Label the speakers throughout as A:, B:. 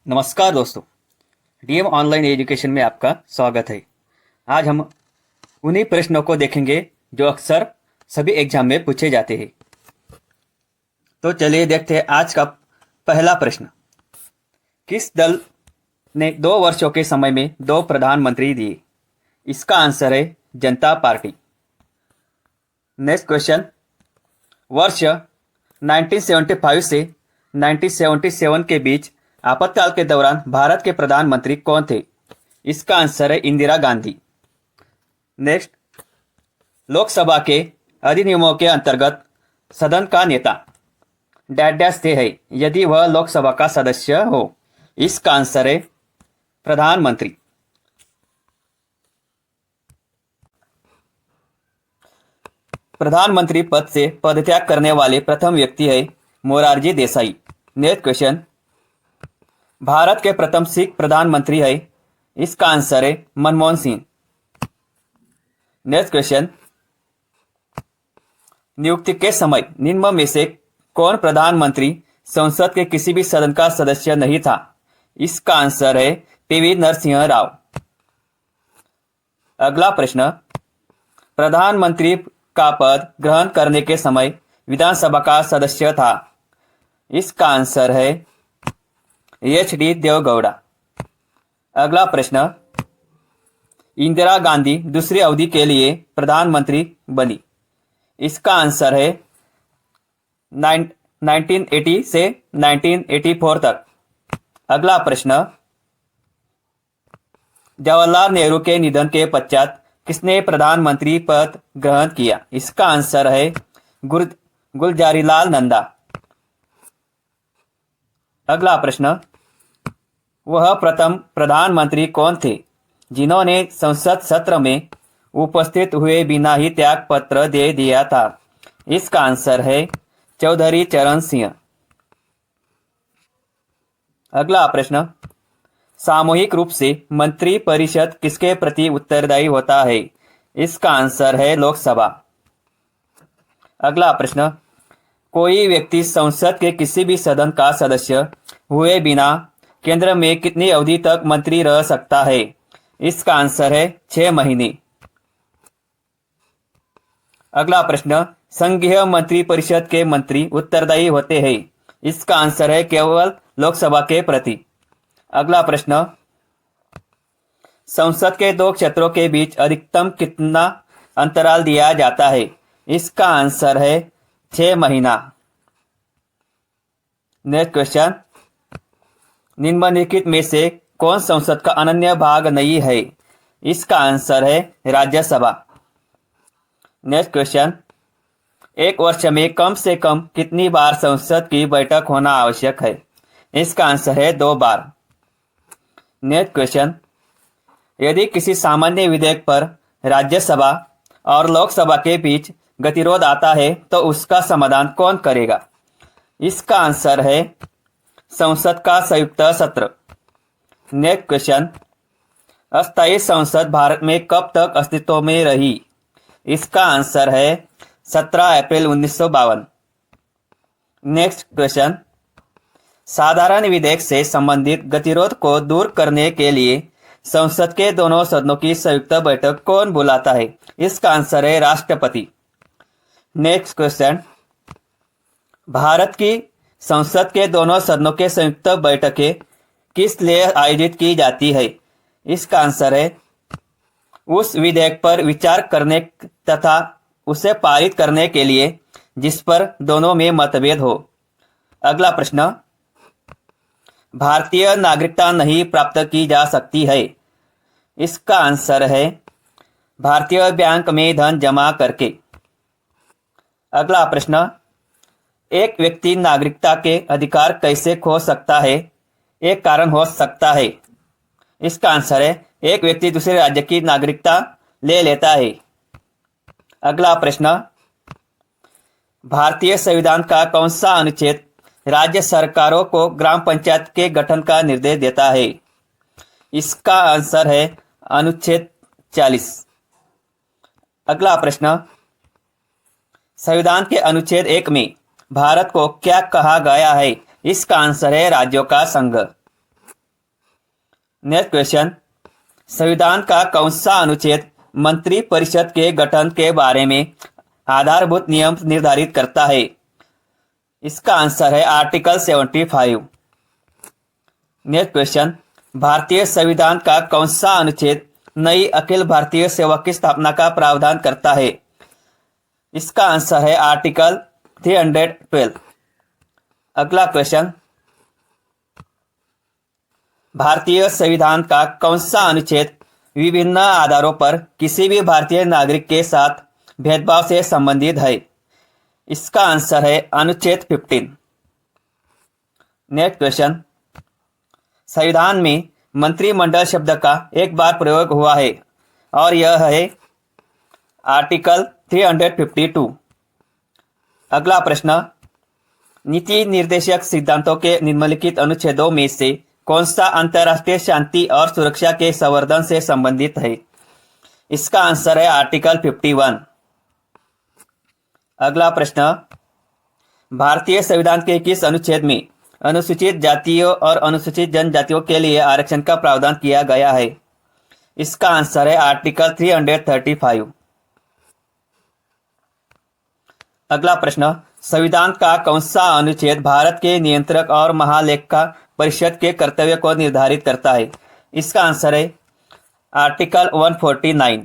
A: नमस्कार दोस्तों, DM online education में आपका स्वागत है। आज हम उन्हीं प्रश्नों को देखेंगे जो अक्सर सभी एग्जाम में पूछे जाते हैं। तो चलिए देखते हैं आज का पहला प्रश्न। किस दल ने 2 वर्षों के समय में 2 प्रधानमंत्री दिए? इसका आंसर है जनता पार्टी। Next question. वर्ष 1975 से 1977 के बीच आपातकाल के दौरान भारत के प्रधानमंत्री कौन थे? इसका आंसर है इंदिरा गांधी। नेक्स्ट। लोकसभा के अधिनियमों के अंतर्गत सदन का नेता डैश डैश से है यदि वह लोकसभा का सदस्य हो। इसका आंसर है प्रधानमंत्री। प्रधानमंत्री पद से पदत्याग करने वाले प्रथम व्यक्ति है मोरारजी देसाई। Next question. भारत के प्रथम सिख प्रधानमंत्री है। इसका आंसर है मनमोहन सिंह। Next question. नियुक्ति के समय निम्न में से कौन प्रधानमंत्री संसद के किसी भी सदन का सदस्य नहीं था? इसका आंसर है पीवी नरसिंह राव। अगला प्रश्न। प्रधानमंत्री का पद ग्रहण करने के समय विधानसभा का सदस्य था। इसका आंसर है एच.डी. देवगौड़ा। अगला प्रश्न। इंदिरा गांधी दूसरी अवधि के लिए प्रधानमंत्री बनी। इसका आंसर है 1980 से 1984 तक। अगला प्रश्न। जवाहरलाल नेहरू के निधन के पश्चात किसने प्रधानमंत्री पद ग्रहण किया? इसका आंसर है गुलजारीलाल नंदा। अगला प्रश्न। वह प्रथम प्रधानमंत्री कौन थे जिन्होंने संसद सत्र में उपस्थित हुए बिना ही त्याग पत्र दे दिया था? इसका आंसर है चौधरी चरण सिंह। अगला प्रश्न। सामूहिक रूप से मंत्री परिषद किसके प्रति उत्तरदायी होता है? इसका आंसर है लोकसभा। अगला प्रश्न। कोई व्यक्ति संसद के किसी भी सदन का सदस्य हुए बिना केंद्र में कितनी अवधि तक मंत्री रह सकता है? इसका आंसर है 6 महीने। अगला प्रश्न। संघीय मंत्री परिषद के मंत्री उत्तरदायी होते हैं। इसका आंसर है केवल लोकसभा के प्रति। अगला प्रश्न। संसद के 2 क्षेत्रों के बीच अधिकतम कितना अंतराल दिया जाता है? इसका आंसर है 6 महीना। Next question. निम्नलिखित में से कौन संसद का अनन्य भाग नहीं है? इसका आंसर है राज्यसभा। Next question. एक वर्ष में कम से कम कितनी बार संसद की बैठक होना आवश्यक है? इसका आंसर है 2 बार। Next question. यदि किसी सामान्य विधेयक पर राज्यसभा और लोकसभा के बीच गतिरोध आता है तो उसका समाधान कौन करेगा? इसका आंसर है संसद का संयुक्त सत्र। Next question. अस्थायी संसद भारत में कब तक अस्तित्व में रही? इसका आंसर है 17 अप्रैल 1952। Next question. साधारण विधेयक से संबंधित गतिरोध को दूर करने के लिए संसद के दोनों सदनों की संयुक्त बैठक कौन बुलाता है? इसका आंसर है राष्ट्रपति। Next question. भारत की संसद के दोनों सदनों के संयुक्त बैठकें किस लिए आयोजित की जाती है? इसका आंसर है उस विधेयक पर विचार करने तथा उसे पारित करने के लिए जिस पर दोनों में मतभेद हो। अगला प्रश्न। भारतीय नागरिकता नहीं प्राप्त की जा सकती है। इसका आंसर है भारतीय बैंक में धन जमा करके। अगला प्रश्न। एक व्यक्ति नागरिकता के अधिकार कैसे खो सकता है? एक कारण हो सकता है। इसका आंसर है एक व्यक्ति दूसरे राज्य की नागरिकता ले लेता है। अगला प्रश्न। भारतीय संविधान का कौन सा अनुच्छेद राज्य सरकारों को ग्राम पंचायत के गठन का निर्देश देता है? इसका आंसर है अनुच्छेद 40। अगला प्रश्न। संविधान के अनुच्छेद 1 में भारत को क्या कहा गया है? इसका आंसर है राज्यों का संघ। नेक्स्ट क्वेश्चन, संविधान का कौन सा अनुच्छेद मंत्री परिषद के गठन के बारे में आधारभूत नियम निर्धारित करता है? इसका आंसर है आर्टिकल 75। नेक्स्ट क्वेश्चन, भारतीय संविधान का कौन सा अनुच्छेद नई अखिल भारतीय सेवा की स्थापना का प्रावधान करता है? इसका आंसर है आर्टिकल 312। अगला क्वेश्चन, भारतीय संविधान का कौन सा अनुच्छेद विभिन्न आधारों पर किसी भी भारतीय नागरिक के साथ भेदभाव से संबंधित है? इसका आंसर है अनुच्छेद 15। नेक्स्ट क्वेश्चन, संविधान में मंत्रिमंडल शब्द का एक बार प्रयोग हुआ है और यह है आर्टिकल 352। अगला प्रश्न, नीति निर्देशक सिद्धांतों के निम्नलिखित अनुच्छेदों में से कौन सा अंतर्राष्ट्रीय शांति और सुरक्षा के संवर्धन से संबंधित है? इसका आंसर है आर्टिकल 51। अगला प्रश्न, भारतीय संविधान के किस अनुच्छेद में अनुसूचित जातियों और अनुसूचित जनजातियों के लिए आरक्षण का प्रावधान किया गया है? इसका आंसर है आर्टिकल 335। अगला प्रश्न, संविधान का कौन सा अनुच्छेद भारत के नियंत्रक और महालेखा परिषद के कर्तव्य को निर्धारित करता है? इसका आंसर है आर्टिकल 149।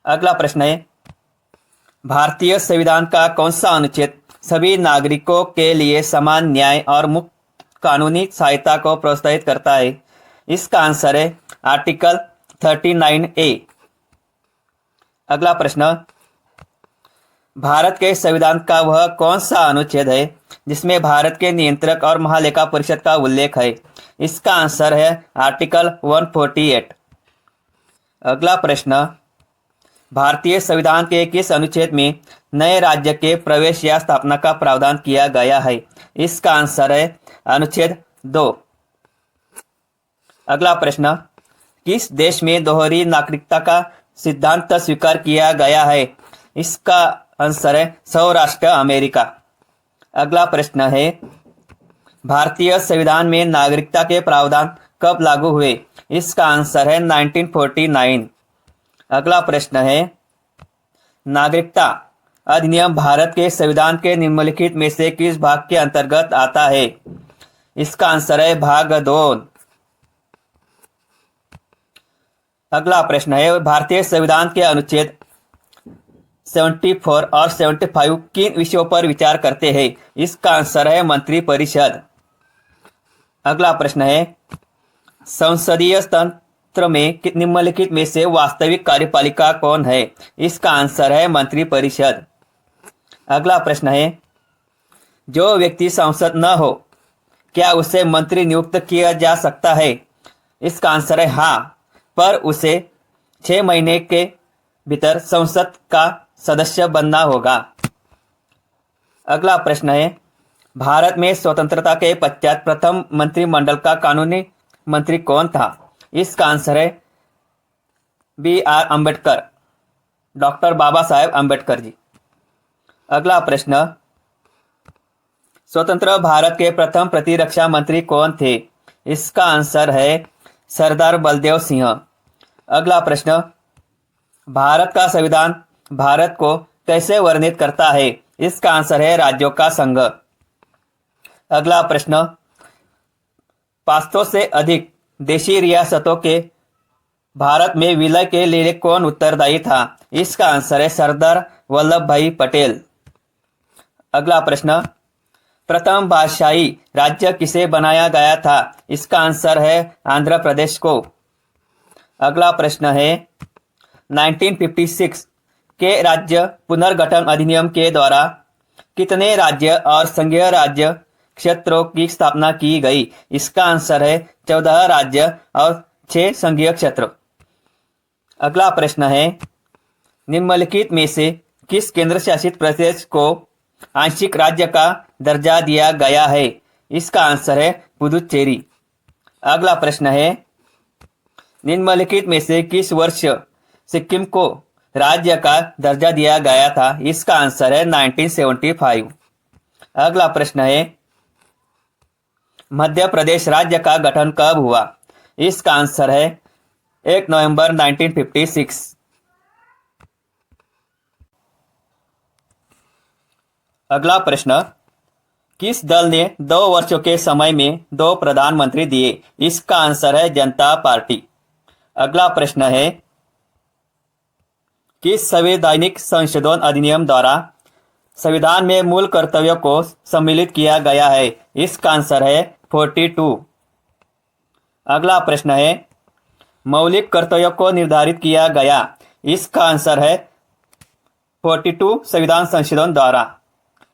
A: अगला प्रश्न है, भारतीय संविधान का कौन सा अनुच्छेद सभी नागरिकों के लिए समान न्याय और मुक्त कानूनी सहायता को प्रोत्साहित करता है? इसका आंसर है आर्टिकल 39A। अगला प्रश्न, भारत के संविधान का वह कौन सा अनुच्छेद है जिसमें भारत के नियंत्रक और महालेखा परिषद का उल्लेख है? इसका आंसर है आर्टिकल 148। अगला प्रश्न, भारतीय संविधान के किस अनुच्छेद में नए राज्य के प्रवेश या स्थापना का प्रावधान किया गया है? इसका आंसर है अनुच्छेद 2। अगला प्रश्न, किस देश में दोहरी नागरिकता का सिद्धांत स्वीकार किया गया है? इसका आंसर है सौराष्ट्र अमेरिका। अगला प्रश्न है, भारतीय संविधान में नागरिकता के प्रावधान कब लागू हुए? इसका आंसर है 1949। अगला प्रश्न है, नागरिकता अधिनियम भारत के संविधान के निम्नलिखित में से किस भाग के अंतर्गत आता है? इसका आंसर है भाग 2। अगला प्रश्न है, भारतीय संविधान के अनुच्छेद 74 और 75 किन विषयों पर विचार करते हैं? इसका आंसर है मंत्रिपरिषद। अगला प्रश्न है, संसदीय तंत्र में निम्नलिखित में से वास्तविक कार्यपालिका कौन है? इसका आंसर है मंत्रिपरिषद। अगला प्रश्न है, जो व्यक्ति सांसद न हो क्या उसे मंत्री नियुक्त किया जा सकता है? इसका आंसर है हाँ, पर उसे 6 महीने के भीतर संसद का सदस्य बनना होगा। अगला प्रश्न है, भारत में स्वतंत्रता के पश्चात प्रथम मंत्रिमंडल का कानूनी मंत्री कौन था? इसका आंसर है BR अम्बेडकर, डॉक्टर बाबा साहेब अम्बेडकर जी। अगला प्रश्न, स्वतंत्र भारत के प्रथम प्रतिरक्षा मंत्री कौन थे? इसका आंसर है सरदार बलदेव सिंह। अगला प्रश्न, भारत का संविधान भारत को कैसे वर्णित करता है? इसका आंसर है राज्यों का संघ। अगला प्रश्न, 500 से अधिक देशी रियासतों के भारत में विलय के लिए कौन उत्तरदायी था? इसका आंसर है सरदार वल्लभ भाई पटेल। अगला प्रश्न, प्रथम भाषाई राज्य किसे बनाया गया था? इसका आंसर है आंध्र प्रदेश को। अगला प्रश्न है, 1956 के राज्य पुनर्गठन अधिनियम के द्वारा कितने राज्य और संघीय राज्य क्षेत्रों की स्थापना की गई? इसका आंसर है 14 राज्य और 6 संघीय क्षेत्र। अगला प्रश्न है, निम्नलिखित में से किस केंद्र शासित प्रदेश को आंशिक राज्य का दर्जा दिया गया है? इसका आंसर है पुदुचेरी। अगला प्रश्न है, निम्नलिखित में से किस वर्ष सिक्किम को राज्य का दर्जा दिया गया था? इसका आंसर है 1975। अगला प्रश्न है, मध्य प्रदेश राज्य का गठन कब हुआ? इसका आंसर है 1 नवंबर 1956। अगला प्रश्न, किस दल ने 2 वर्षों के समय में 2 प्रधानमंत्री दिए? इसका आंसर है जनता पार्टी। अगला प्रश्न है, किस संवैधानिक संशोधन अधिनियम द्वारा संविधान में मूल कर्तव्यों को सम्मिलित किया गया है? इसका आंसर है 42। अगला प्रश्न है, मौलिक कर्तव्यों को निर्धारित किया गया? इसका आंसर है 42 संविधान संशोधन द्वारा।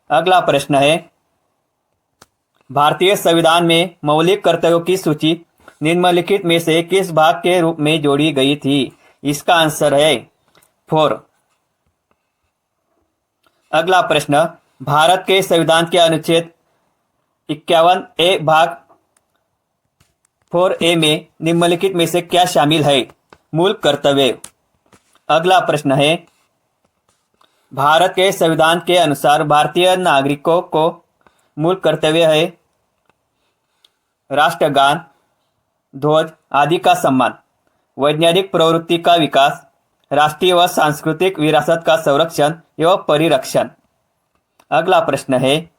A: अगला प्रश्न है, भारतीय संविधान में मौलिक कर्तव्यों की सूची निम्नलिखित में से किस भाग के रूप में जोड़ी गई थी? इसका आंसर है 4। अगला प्रश्न, भारत के संविधान के अनुच्छेद 51A भाग 4A में निम्नलिखित में से क्या शामिल है? मूल कर्तव्य। अगला प्रश्न है, भारत के संविधान के अनुसार भारतीय नागरिकों को मूल कर्तव्य है राष्ट्रगान, ध्वज आदि का सम्मान, वैज्ञानिक प्रवृत्ति का विकास, राष्ट्रीय व सांस्कृतिक विरासत का संरक्षण एवं परिरक्षण। अगला प्रश्न है,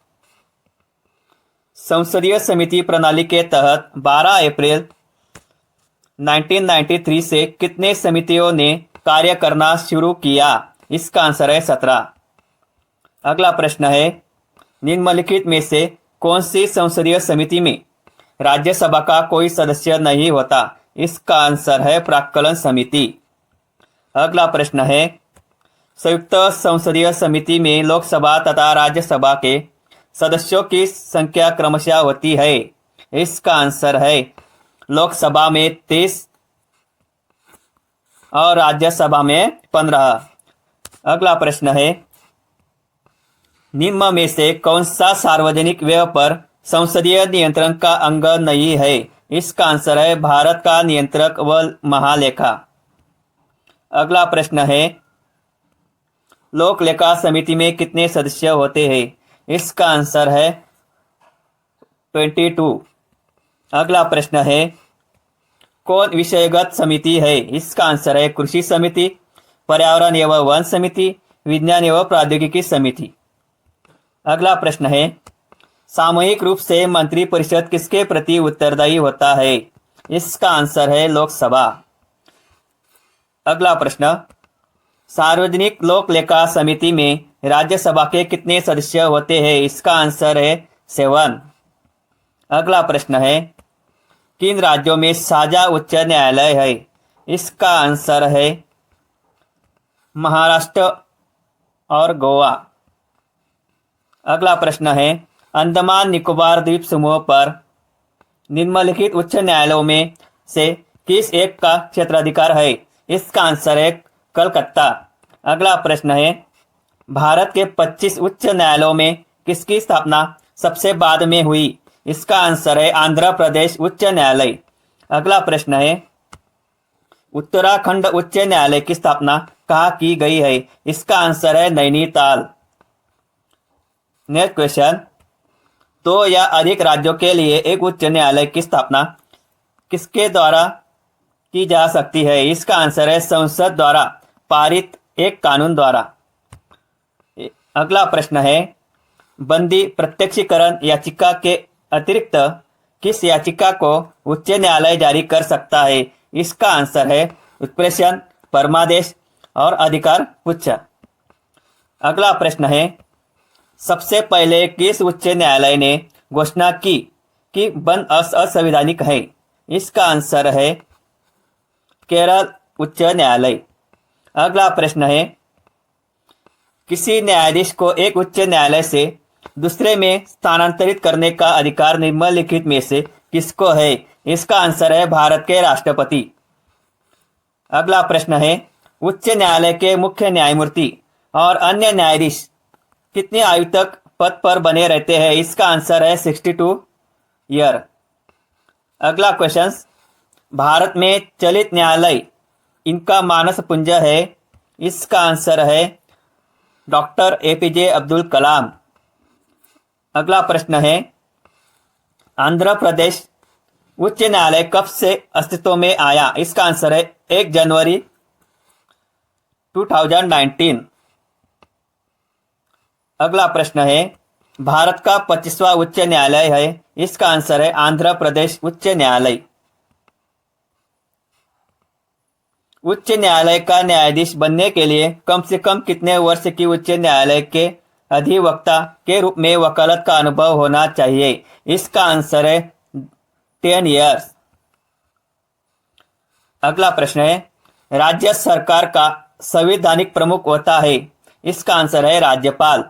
A: संसदीय समिति प्रणाली के तहत 12 अप्रैल 1993 से कितने समितियों ने कार्य करना शुरू किया? इसका आंसर है 17। अगला प्रश्न है, निम्नलिखित में से कौन सी संसदीय समिति में राज्यसभा का कोई सदस्य नहीं होता? इसका आंसर है प्राक्कलन समिति। अगला प्रश्न है, संयुक्त संसदीय समिति में लोकसभा तथा राज्यसभा के सदस्यों की संख्या क्रमशः होती है? इसका आंसर है लोकसभा में 30 और राज्यसभा में 15। अगला प्रश्न है, निम्न में से कौन सा सार्वजनिक व्यय पर संसदीय नियंत्रण का अंग नहीं है? इसका आंसर है भारत का नियंत्रक व महालेखा। अगला प्रश्न है, लोक लेखा समिति में कितने सदस्य होते हैं? इसका आंसर है 22। अगला प्रश्न है, कौन विषयगत समिति है? इसका आंसर है कृषि समिति, पर्यावरण एवं वन समिति, विज्ञान एवं प्रौद्योगिकी समिति। अगला प्रश्न है, सामूहिक रूप से मंत्रिपरिषद किसके प्रति उत्तरदायी होता है? इसका आंसर है लोकसभा। अगला प्रश्न, सार्वजनिक लोक लेखा समिति में राज्यसभा के कितने सदस्य होते हैं? इसका आंसर है 7। अगला प्रश्न है, किन राज्यों में साझा उच्च न्यायालय है? इसका आंसर है महाराष्ट्र और गोवा। अगला प्रश्न है, अंडमान निकोबार द्वीप समूह पर निम्नलिखित उच्च न्यायालयों में से किस एक का क्षेत्राधिकार है? इसका आंसर है कलकत्ता। अगला प्रश्न है, भारत के 25 उच्च न्यायालयों में किसकी स्थापना सबसे बाद में हुई? इसका आंसर है आंध्र प्रदेश उच्च न्यायालय। अगला प्रश्न है, उत्तराखंड उच्च न्यायालय की स्थापना कहाँ की गई है? इसका आंसर है नैनीताल। नेक्स्ट क्वेश्चन, 2 या अधिक राज्यों के लिए एक उच्च न्यायालय की स्थापना किसके द्वारा की जा सकती है? इसका आंसर है संसद द्वारा पारित एक कानून द्वारा। अगला प्रश्न है, बंदी प्रत्यक्षीकरण याचिका के अतिरिक्त किस याचिका को उच्च न्यायालय जारी कर सकता है? इसका आंसर है उत्प्रेषण, परमादेश और अधिकार पुच्छ। अगला प्रश्न है, सबसे पहले किस उच्च न्यायालय ने घोषणा की कि बंद असंवैधानिक है? इसका आंसर है केरल उच्च न्यायालय। अगला प्रश्न है, किसी न्यायाधीश को एक उच्च न्यायालय से दूसरे में स्थानांतरित करने का अधिकार निम्नलिखित में से किसको है? इसका आंसर है भारत के राष्ट्रपति। अगला प्रश्न है, उच्च न्यायालय के मुख्य न्यायमूर्ति और अन्य न्यायाधीश कितनी आयु तक पद पर बने रहते हैं? इसका आंसर है 62 ईयर। अगला क्वेश्चन, भारत में चलित न्यायालय इनका मानस पुंज है? इसका आंसर है डॉक्टर APJ अब्दुल कलाम। अगला प्रश्न है, आंध्र प्रदेश उच्च न्यायालय कब से अस्तित्व में आया? इसका आंसर है 1 जनवरी 2019। अगला प्रश्न है, भारत का 25वां उच्च न्यायालय है? इसका आंसर है आंध्र प्रदेश उच्च न्यायालय। उच्च न्यायालय का न्यायाधीश बनने के लिए कम से कम कितने वर्ष की उच्च न्यायालय के अधिवक्ता के रूप में वकालत का अनुभव होना चाहिए? इसका आंसर है 10 ईयर्स। अगला प्रश्न है, राज्य सरकार का संवैधानिक प्रमुख होता है? इसका आंसर है राज्यपाल।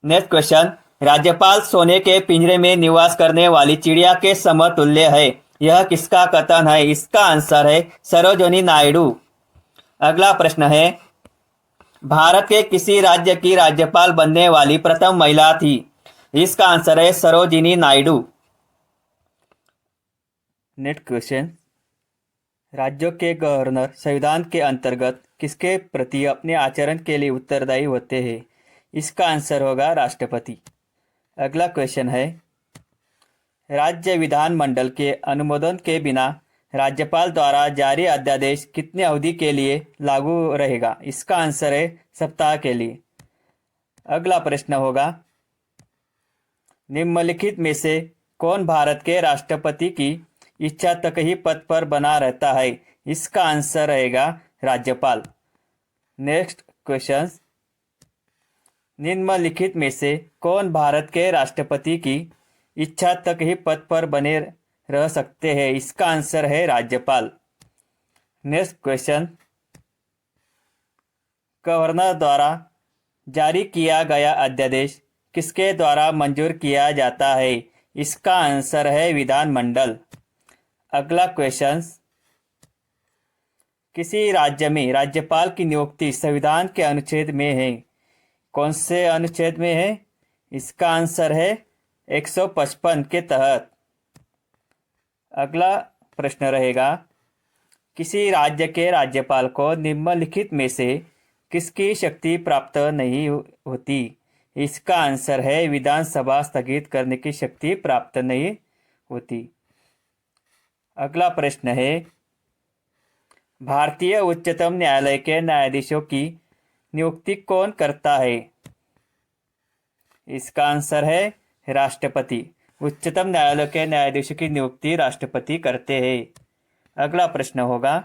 A: नेक्स्ट क्वेश्चन, राज्यपाल सोने के पिंजरे में निवास करने वाली चिड़िया के समतुल्य है, यह किसका कथन है? इसका आंसर है सरोजिनी नायडू। अगला प्रश्न है, भारत के किसी राज्य की राज्यपाल बनने वाली प्रथम महिला थी? इसका आंसर है सरोजिनी नायडू। नेक्स्ट क्वेश्चन, राज्यों के गवर्नर संविधान के अंतर्गत किसके प्रति अपने आचरण के लिए उत्तरदायी होते हैं? इसका आंसर होगा राष्ट्रपति। अगला क्वेश्चन है, राज्य विधानमंडल के अनुमोदन के बिना राज्यपाल द्वारा जारी अध्यादेश कितनी अवधि के लिए लागू रहेगा? इसका आंसर है सप्ताह के लिए। अगला प्रश्न होगा, निम्नलिखित में से कौन भारत के राष्ट्रपति की इच्छा तक ही पद पर बना रहता है? इसका आंसर रहेगा राज्यपाल। नेक्स्ट क्वेश्चन, निम्नलिखित में से कौन भारत के राष्ट्रपति की इच्छा तक ही पद पर बने रह सकते हैं? इसका आंसर है राज्यपाल। नेक्स्ट क्वेश्चन, गवर्नर द्वारा जारी किया गया अध्यादेश किसके द्वारा मंजूर किया जाता है? इसका आंसर है विधानमंडल। अगला क्वेश्चन, किसी राज्य में राज्यपाल की नियुक्ति संविधान के अनुच्छेद में है? कौन से अनुच्छेद में है? इसका आंसर है 155 के तहत। अगला प्रश्न रहेगा, किसी राज्य के राज्यपाल को निम्नलिखित में से किसकी शक्ति प्राप्त नहीं होती? इसका आंसर है विधानसभा स्थगित करने की शक्ति प्राप्त नहीं होती। अगला प्रश्न है, भारतीय उच्चतम न्यायालय के न्यायाधीशों की नियुक्ति कौन करता है? इसका आंसर है राष्ट्रपति। उच्चतम न्यायालय के न्यायाधीशों की नियुक्ति राष्ट्रपति करते हैं। अगला प्रश्न होगा,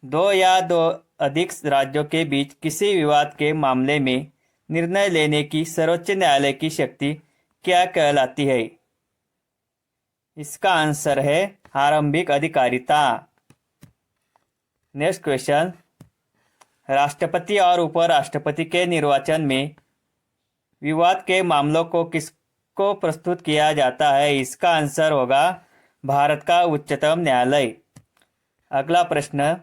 A: दो या दो अधिक राज्यों के बीच किसी विवाद के मामले में निर्णय लेने की सर्वोच्च न्यायालय की शक्ति क्या कहलाती है? इसका आंसर है आरंभिक अधिकारिता। नेक्स्ट क्वेश्चन, राष्ट्रपति और उपराष्ट्रपति के निर्वाचन में विवाद के मामलों को किसको प्रस्तुत किया जाता है? इसका आंसर होगा भारत का उच्चतम न्यायालय। अगला प्रश्न,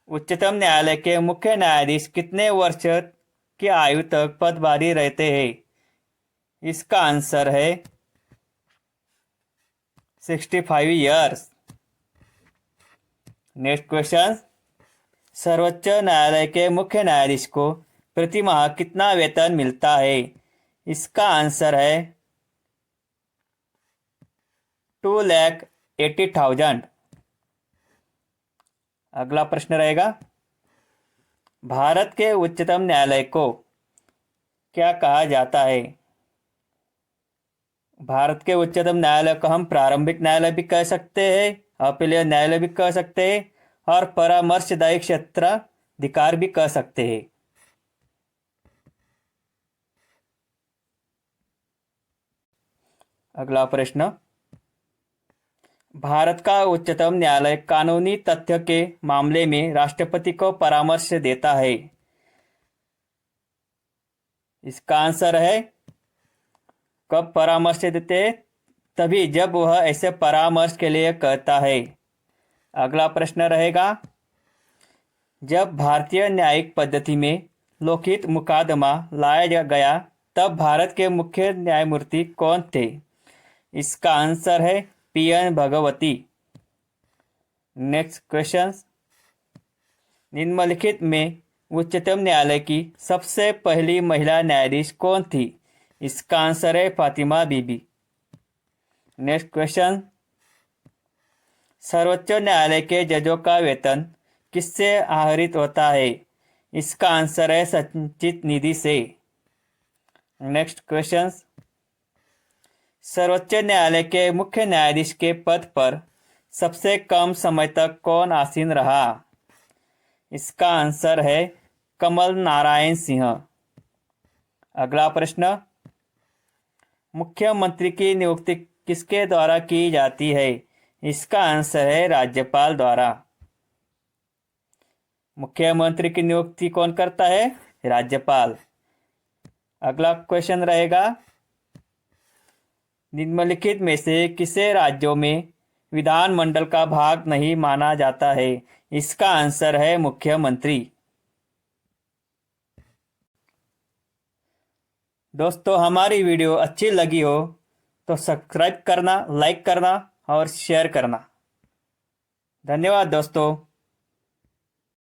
A: उच्चतम न्यायालय के मुख्य न्यायाधीश कितने वर्ष की आयु तक पदभारी रहते हैं? इसका आंसर है 65 ईयर्स। नेक्स्ट क्वेश्चन, सर्वोच्च न्यायालय के मुख्य न्यायाधीश को प्रति माह कितना वेतन मिलता है? इसका आंसर है 2,80,000। अगला प्रश्न रहेगा, भारत के उच्चतम न्यायालय को क्या कहा जाता है? भारत के उच्चतम न्यायालय को हम प्रारंभिक न्यायालय भी कह सकते हैं, अपीलीय न्यायालय भी कह सकते हैं और परामर्शदायी क्षेत्राधिकार भी कह सकते हैं। अगला प्रश्न, भारत का उच्चतम न्यायालय कानूनी तथ्य के मामले में राष्ट्रपति को परामर्श देता है? इसका आंसर है कब परामर्श देते हैं? तभी जब वह ऐसे परामर्श के लिए कहता है। अगला प्रश्न रहेगा, जब भारतीय न्यायिक पद्धति में लोकहित मुकदमा लाया गया तब भारत के मुख्य न्यायमूर्ति कौन थे? इसका आंसर है PN भगवती। नेक्स्ट क्वेश्चन, निम्नलिखित में उच्चतम न्यायालय की सबसे पहली महिला न्यायाधीश कौन थी? इसका आंसर है फातिमा बीबी। नेक्स्ट क्वेश्चन, सर्वोच्च न्यायालय के जजों का वेतन किससे आहरित होता है? इसका आंसर है संचित निधि से। नेक्स्ट क्वेश्चन, सर्वोच्च न्यायालय के मुख्य न्यायाधीश के पद पर सबसे कम समय तक कौन आसीन रहा? इसका आंसर है कमल नारायण सिंह। अगला प्रश्न, मुख्यमंत्री की नियुक्ति किसके द्वारा की जाती है? इसका आंसर है राज्यपाल द्वारा। मुख्यमंत्री की नियुक्ति कौन करता है? राज्यपाल। अगला क्वेश्चन रहेगा, निम्नलिखित में से किसे राज्यों में विधानमंडल का भाग नहीं माना जाता है? इसका आंसर है मुख्यमंत्री। दोस्तों, हमारी वीडियो अच्छी लगी हो तो सब्सक्राइब करना, लाइक करना और शेयर करना। धन्यवाद दोस्तों।